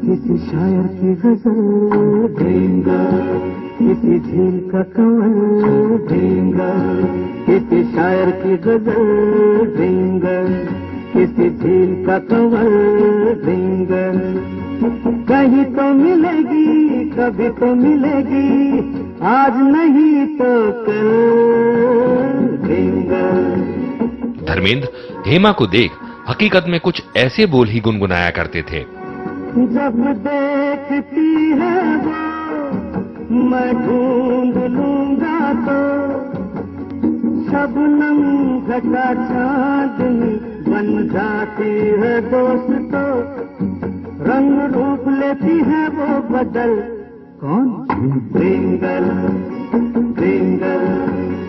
किसी शायर की गजल देंगा, किसी झील का कमल देंगा, किसी शायर की गजल देंगा, किसी झील का कमल देंगा। कहीं तो मिलेगी, कभी तो मिलेगी, आज नहीं तो कल देंगा। धर्मेंद्र हेमा को देख हकीकत में कुछ ऐसे बोल ही गुनगुनाया करते थे। जब देखती है वो मैं ढूंढ लूंगा तो, शबनम घटा चांदनी बन जाती है दोस्त तो, रंग रूप लेती है वो बदल। कौन? ड्रीमगर्ल, ड्रीमगर्ल,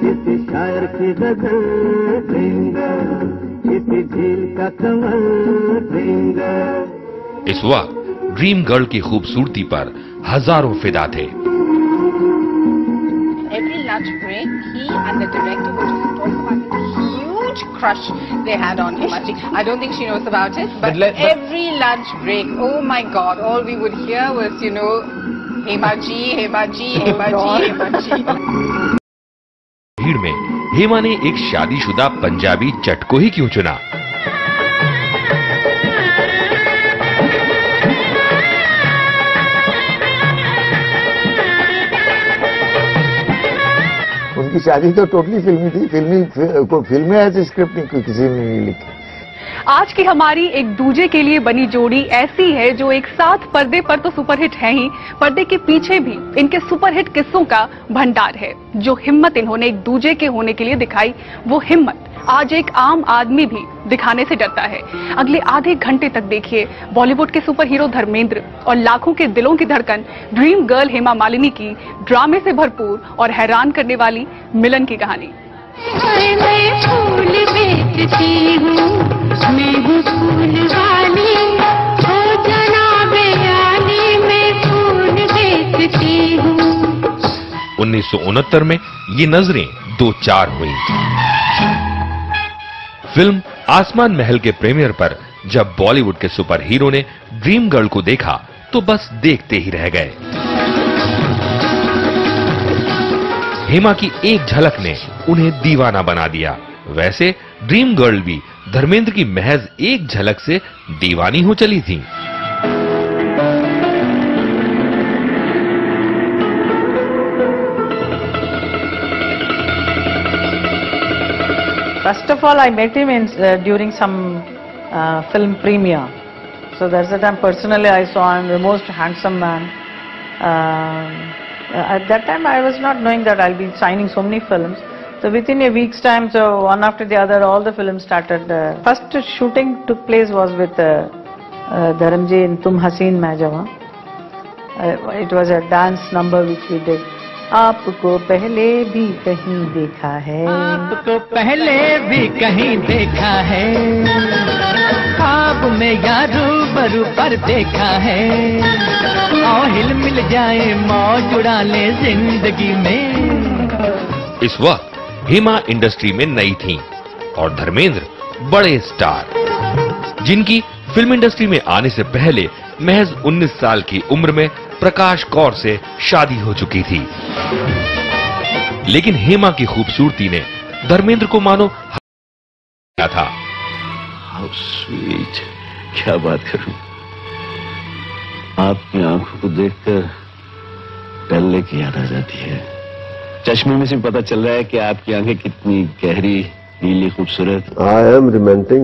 किसी शायर की गजल ड्रीमगर्ल, किसी झील का कमल ड्रीमगर्ल। इस वक्त ड्रीम गर्ल की खूबसूरती पर हजारों फिदा थे। Every lunch break, he and the director would just talk about this huge crush they had on Hema Ji. I don't think she knows about it, but every lunch break, oh my God, all we would hear was, you know, Hema Ji, Hema Ji, Hema Ji, Hema Ji. भीड़ में हेमा ने एक शादीशुदा पंजाबी जट को ही क्यों चुना? उनकी शादी तो टोटली फिल्मी थी। फिल्में ऐसी स्क्रिप्ट नहीं किसी ने नहीं लिखी। आज की हमारी एक दूजे के लिए बनी जोड़ी ऐसी है जो एक साथ पर्दे पर तो सुपरहिट है ही, पर्दे के पीछे भी इनके सुपरहिट किस्सों का भंडार है। जो हिम्मत इन्होंने एक दूजे के होने के लिए दिखाई, वो हिम्मत आज एक आम आदमी भी दिखाने से डरता है। अगले आधे घंटे तक देखिए बॉलीवुड के सुपर हीरो धर्मेंद्र और लाखों के दिलों की धड़कन ड्रीम गर्ल हेमा मालिनी की ड्रामे से भरपूर और हैरान करने वाली मिलन की कहानी। मैं फूल बेचती हूँ, मैं हूँ फूल वाली, ओ जनाबे आली, मैं फूल बेचती हूँ। 1969 में ये नजरें दो चार हुई। फिल्म आसमान महल के प्रीमियर पर जब बॉलीवुड के सुपर हीरो ने ड्रीम गर्ल को देखा तो बस देखते ही रह गए। हेमा की एक झलक ने उन्हें दीवाना बना दिया। वैसे ड्रीम गर्ल भी धर्मेंद्र की महज एक झलक से दीवानी हो चली थी। First of all, I met him during some film premiere. So that's the time personally I saw him, the most handsome man. At that time I was not knowing that I'll be signing so many films. So within a week's time, so one after the other, all the films started. First shooting took place was with Dharamji in Tum Haseen Main Jawan. It was a dance number which we did. आपको पहले भी कहीं देखा है, आपको पहले भी कहीं देखा है, ख्वाब में या रूबरू पर देखा है, आओ हिल मिल जाए मौज उड़ा ले जिंदगी में। इस वक्त हेमा इंडस्ट्री में नई थी और धर्मेंद्र बड़े स्टार, जिनकी फिल्म इंडस्ट्री में आने से पहले महज 19 साल की उम्र में प्रकाश कौर से शादी हो चुकी थी। लेकिन हेमा की खूबसूरती ने धर्मेंद्र को मानो था। How sweet, क्या बात करूं, आपकी आंखों को देखकर पहले की याद आ जाती है। चश्मे में से पता चल रहा है कि आपकी आंखें कितनी गहरी, नीली, खूबसूरत। I am romantic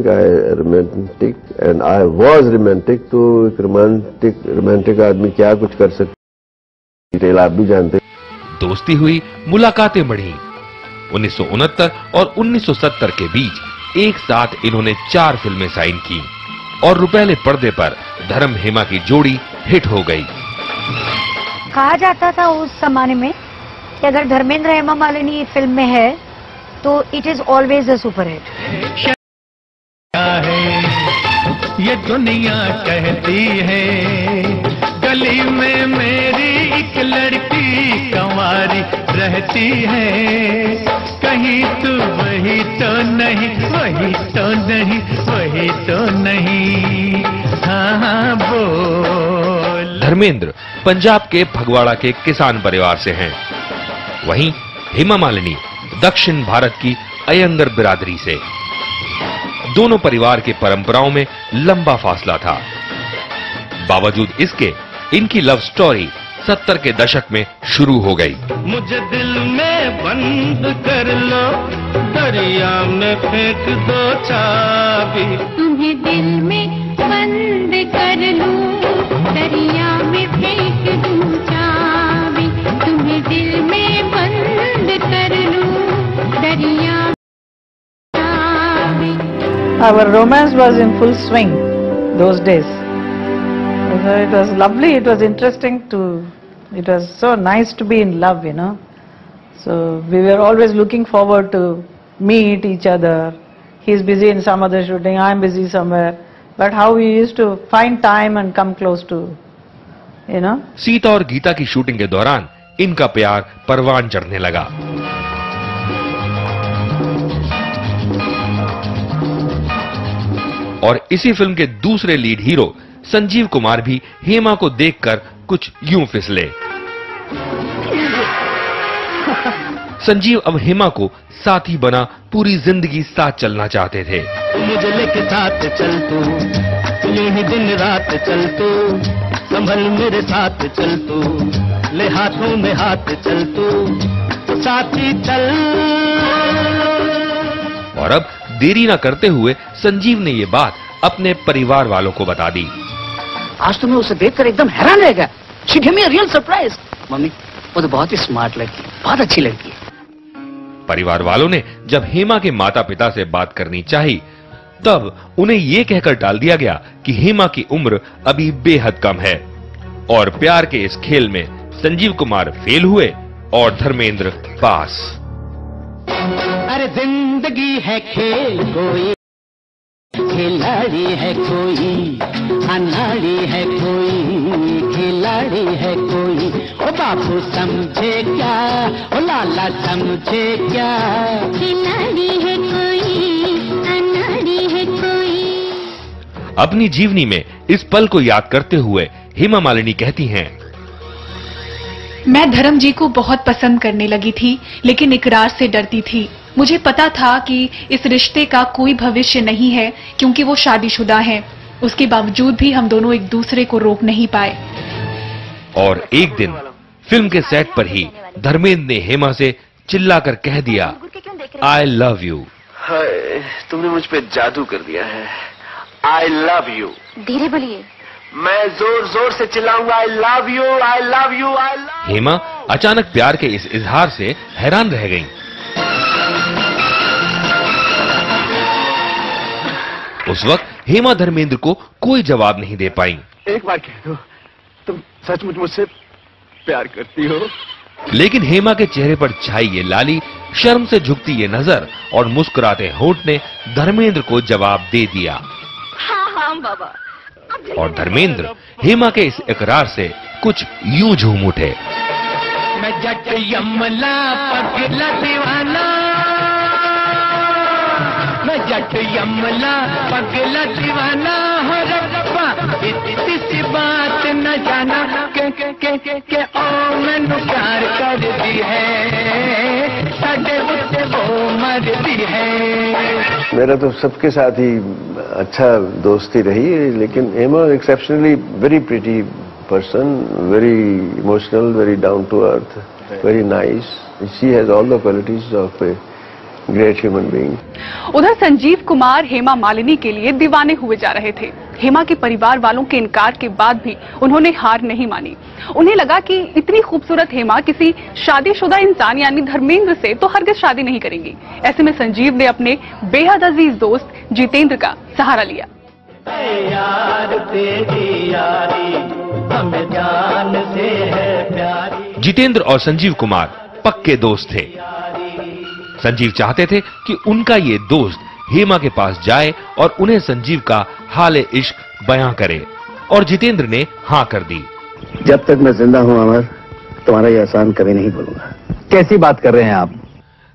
and I was romantic। तो एक रोमांटिक आदमी क्या कुछ कर सकते, डिटेल आप भी जानते। दोस्ती हुई, मुलाकातें बढ़ी। 1969 और 1970 के बीच एक साथ इन्होंने 4 फिल्में साइन की और रुपहले पर्दे पर धर्म हेमा की जोड़ी हिट हो गई। कहा जाता था उस जमाने में कि अगर धर्मेंद्र हेमा मालिनी फिल्म में है तो it is always a superhit. ये दुनिया कहती है गली में मेरी एक लड़की कंवारी रहती है, कहीं तू वही तो नहीं, वही तो नहीं, वही तो नहीं, हाँ बोल। धर्मेंद्र पंजाब के फगवाड़ा के किसान परिवार से हैं, वहीं हेमा मालिनी दक्षिण भारत की अयंगर बिरादरी से। दोनों परिवार के परंपराओं में लंबा फासला था। बावजूद इसके इनकी लव स्टोरी 70 के दशक में शुरू हो गई। मुझे दिल में बंद कर लो, दरिया में फेंक दो चाबी। तुम्हें दिल में बंद कर लूं, दरिया में फेंक दूं चाबी। तुम्हें दिल में बंद कर लूं, दरिया में चाबी। Our romance was in full swing those days. So it was lovely, it was interesting it was so nice to be in love, you know. So we were always looking forward to meet each other. He's busy in some other shooting, I'm busy somewhere. But how we used to find time and come close to, you know. Sita और गीता की shooting के दौरान इनका प्यार परवान चढ़ने लगा। और इसी फिल्म के दूसरे लीड हीरो संजीव कुमार भी हेमा को देखकर कुछ यूं फिसले। संजीव अब हेमा को साथी बना पूरी जिंदगी साथ चलना चाहते थे। मुझे लेके साथ चल तू, यूं ही दिन रात चल तू, संभल मेरे साथ चल तू, ले हाथों में हाथ चल तू, साथी चल। और अब देरी न करते हुए संजीव ने ये बात अपने परिवार वालों को बता दी। आज तो मैं उसे देखकर एकदम हैरान रह गया। She gave me a real surprise. Mummy, वो तो बहुत ही स्मार्ट लड़की है, बहुत अच्छी लड़की है। परिवार वालों ने जब हेमा के माता पिता से बात करनी चाही, तब उन्हें ये कहकर टाल दिया गया कि हेमा की उम्र अभी बेहद कम है और प्यार के इस खेल में संजीव कुमार फेल हुए और धर्मेंद्र पास। अरे जिंदगी है खेल, कोई खिलाड़ी है, कोई अनाड़ी है, कोई खिलाड़ी है, कोई ओ बापू समझे क्या, ओ लाला समझे क्या, खिलाड़ी है कोई, अनाड़ी है कोई। अपनी जीवनी में इस पल को याद करते हुए हेमा मालिनी कहती हैं, मैं धर्म जी को बहुत पसंद करने लगी थी, लेकिन इकरार से डरती थी। मुझे पता था कि इस रिश्ते का कोई भविष्य नहीं है क्योंकि वो शादीशुदा हैं। उसके बावजूद भी हम दोनों एक दूसरे को रोक नहीं पाए। और एक दिन फिल्म के सेट पर ही धर्मेंद्र ने हेमा से चिल्लाकर कह दिया, आई लव यू। हाय, तुमने मुझ पे जादू कर दिया है। I love you. धीरे बोलिए। मैं जोर जोर से चिल्लाऊंगा, I love you, I love you, I love. Hema अचानक प्यार के इस इजहार से हैरान रह गईं। उस वक्त हेमा धर्मेंद्र को कोई जवाब नहीं दे पाई। एक बार कह दो, तुम सचमुच मुझसे प्यार करती हो? लेकिन हेमा के चेहरे पर छाई ये लाली, शर्म से झुकती ये नजर और मुस्कुराते होंठ ने धर्मेंद्र को जवाब दे दिया। हाँ बाबा। और धर्मेंद्र हेमा के इस इकरार से कुछ यूं झूम उठे। मैं जट यमला पगला दीवाना, मैं जट यमला पगला दीवाना हो रब्बा, इतनी सी बात न जाना के ओ मैनू प्यार कर दी है, साडे उत्ते वो मर दी है। मेरा तो सबके साथ ही अच्छा दोस्ती रही, लेकिन Hema exceptionally very pretty person, very emotional, very down to earth, very nice. She has all the qualities of a great human being. उधर संजीव कुमार हेमा मालिनी के लिए दीवाने हुए जा रहे थे। हेमा के परिवार वालों के इनकार के बाद भी उन्होंने हार नहीं मानी। उन्हें लगा कि इतनी खूबसूरत हेमा किसी शादीशुदा इंसान यानी धर्मेंद्र से तो हरगिज शादी नहीं करेंगी। ऐसे में संजीव ने अपने बेहद अजीज दोस्त जितेंद्र का सहारा लिया। यार तेरी यारी हमें जान से है प्यारी। जितेंद्र और संजीव कुमार पक्के दोस्त थे। संजीव चाहते थे कि उनका ये दोस्त हेमा के पास जाए और उन्हें संजीव का हाल इश्क बयां करे, और जितेंद्र ने हाँ कर दी। जब तक मैं जिंदा हूं अमर, तुम्हारा ये एहसान कभी नहीं भूलूंगा। कैसी बात कर रहे हैं आप?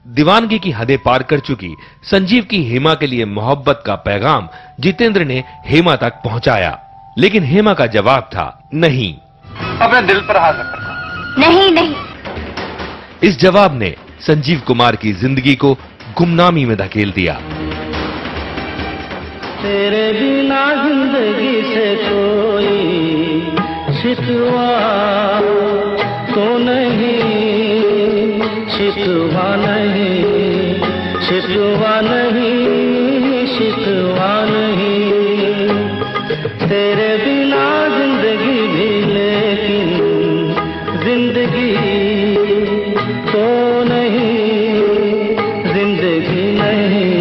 दीवानगी की हदें पार कर चुकी संजीव की हेमा के लिए मोहब्बत का पैगाम जितेंद्र ने हेमा तक पहुंचाया, लेकिन हेमा का जवाब था नहीं। अपने दिल पर हाथ रखो। नहीं नहीं। इस जवाब ने संजीव कुमार की जिंदगी को गुमनामी में धकेल दिया। तेरे बिना जिंदगी से कोई शिकवा तो नहीं, शिकवा नहीं, शिकवा नहीं, शिकवा नहीं। तेरे बिना जिंदगी भी, लेकिन जिंदगी तो नहीं, जिंदगी नहीं,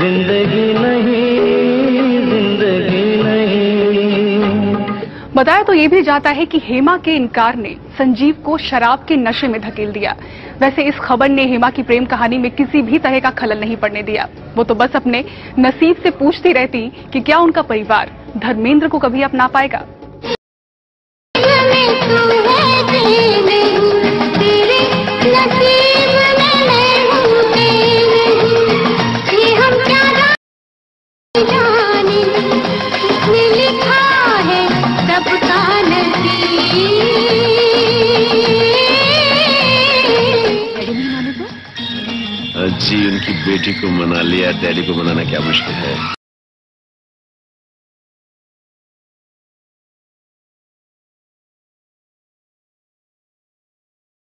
जिंदगी नहीं, जिंदगी नहीं। बताया तो ये भी जाता है कि हेमा के इनकार ने संजीव को शराब के नशे में धकेल दिया। वैसे इस खबर ने हेमा की प्रेम कहानी में किसी भी तरह का खलल नहीं पड़ने दिया। वो तो बस अपने नसीब से पूछती रहती कि क्या उनका परिवार धर्मेंद्र को कभी अपना पाएगा। जी उनकी बेटी को मना लिया, डैडी को मनाना क्या मुश्किल है।